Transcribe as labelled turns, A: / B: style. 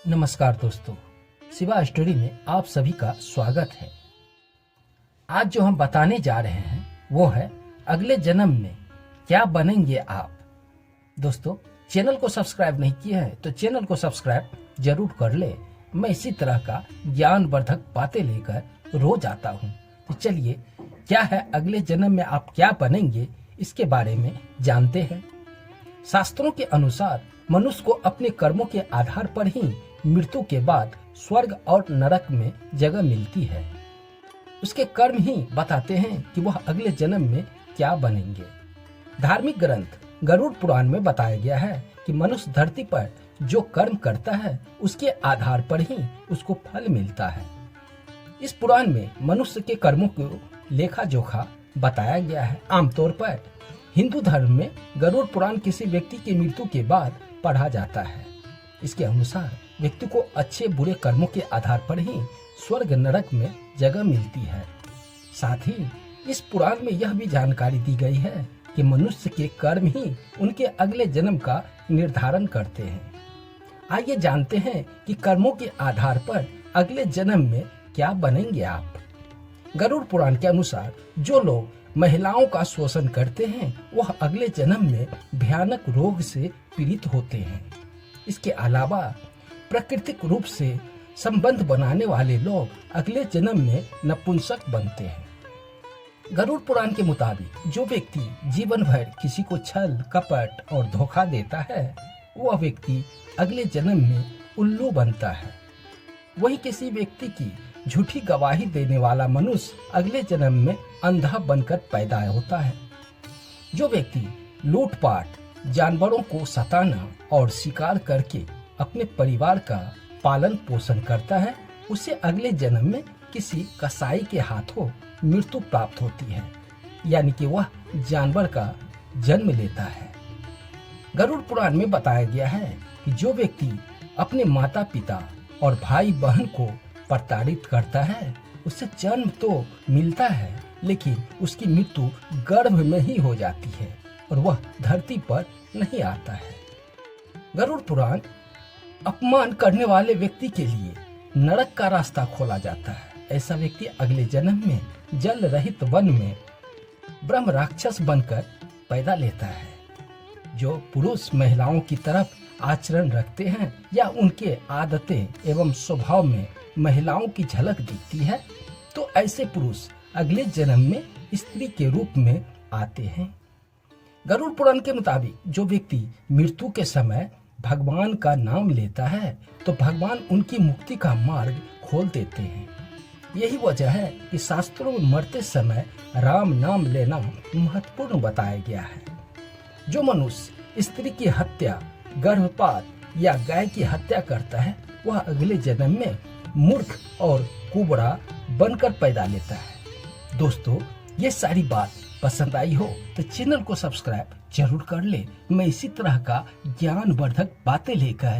A: नमस्कार दोस्तों, शिवा स्टोरी में आप सभी का स्वागत है। आज जो हम बताने जा रहे हैं वो है अगले जन्म में क्या बनेंगे आप। दोस्तों, चैनल को सब्सक्राइब नहीं किया है तो चैनल को सब्सक्राइब जरूर कर ले। मैं इसी तरह का ज्ञानवर्धक बातें लेकर रोज आता हूँ। तो चलिए, क्या है अगले जन्म में आप क्या बनेंगे, इसके बारे में जानते हैं। शास्त्रों के अनुसार मनुष्य को अपने कर्मों के आधार पर ही मृत्यु के बाद स्वर्ग और नरक में जगह मिलती है। उसके कर्म ही बताते हैं कि वह अगले जन्म में क्या बनेंगे। धार्मिक ग्रंथ गरुड़ पुराण में बताया गया है कि मनुष्य धरती पर जो कर्म करता है उसके आधार पर ही उसको फल मिलता है। इस पुराण में मनुष्य के कर्मों को लेखा जोखा बताया गया है। आमतौर पर हिंदू धर्म में गरुड़ पुराण किसी व्यक्ति की मृत्यु के बाद पढ़ा जाता है। इसके अनुसार व्यक्ति को अच्छे बुरे कर्मों के आधार पर ही स्वर्ग नरक में जगह मिलती है। साथ ही इस पुराण में यह भी जानकारी दी गई है कि मनुष्य के कर्म ही उनके अगले जन्म का निर्धारण करते हैं। आइए जानते हैं कि कर्मों के आधार पर अगले जन्म में क्या बनेंगे आप। गरुड़ पुराण के अनुसार जो लोग महिलाओं का शोषण करते हैं वह अगले जन्म में भयानक रोग से पीड़ित होते हैं। इसके अलावा प्राकृतिक रूप से संबंध बनाने वाले लोग अगले जन्म में नपुंसक बनते हैं। गरुड़ पुराण के मुताबिक जो व्यक्ति जीवन भर किसी को छल कपट और धोखा देता है वह व्यक्ति अगले जन्म में उल्लू बनता है। वही किसी व्यक्ति की झूठी गवाही देने वाला मनुष्य अगले जन्म में अंधा बनकर पैदा होता है। जो व्यक्ति लूटपाट, जानवरों को सताना और शिकार करके अपने परिवार का पालन पोषण करता है उसे अगले जन्म में किसी कसाई के हाथों मृत्यु प्राप्त होती है, यानी कि वह जानवर का जन्म लेता है। गरुड़ पुराण में बताया गया है कि जो व्यक्ति अपने माता पिता और भाई बहन को प्रताड़ित करता है उसे जन्म तो मिलता है लेकिन उसकी मृत्यु गर्भ में ही हो जाती है और वह धरती पर नहीं आता है। गरुड़ पुराण अपमान करने वाले व्यक्ति के लिए नरक का रास्ता खोला जाता है। ऐसा व्यक्ति अगले जन्म में जल रहित वन में ब्रह्म राक्षस बनकर पैदा लेता है। जो पुरुष महिलाओं की तरफ आचरण रखते हैं या उनके आदतें एवं स्वभाव में महिलाओं की झलक दिखती है तो ऐसे पुरुष अगले जन्म में स्त्री के रूप में आते हैं। गरुड़ पुराण के मुताबिक जो व्यक्ति मृत्यु के समय भगवान का नाम लेता है तो भगवान उनकी मुक्ति का मार्ग खोल देते हैं। यही वजह है कि शास्त्रों में मरते समय राम नाम लेना महत्वपूर्ण बताया गया है। जो मनुष्य स्त्री की हत्या, गर्भपात या गाय की हत्या करता है वह अगले जन्म में मूर्ख और कुबड़ा बनकर पैदा लेता है। दोस्तों, ये सारी बात पसंद आई हो तो चैनल को सब्सक्राइब जरूर कर ले। मैं इसी तरह का ज्ञानवर्धक बातें लेकर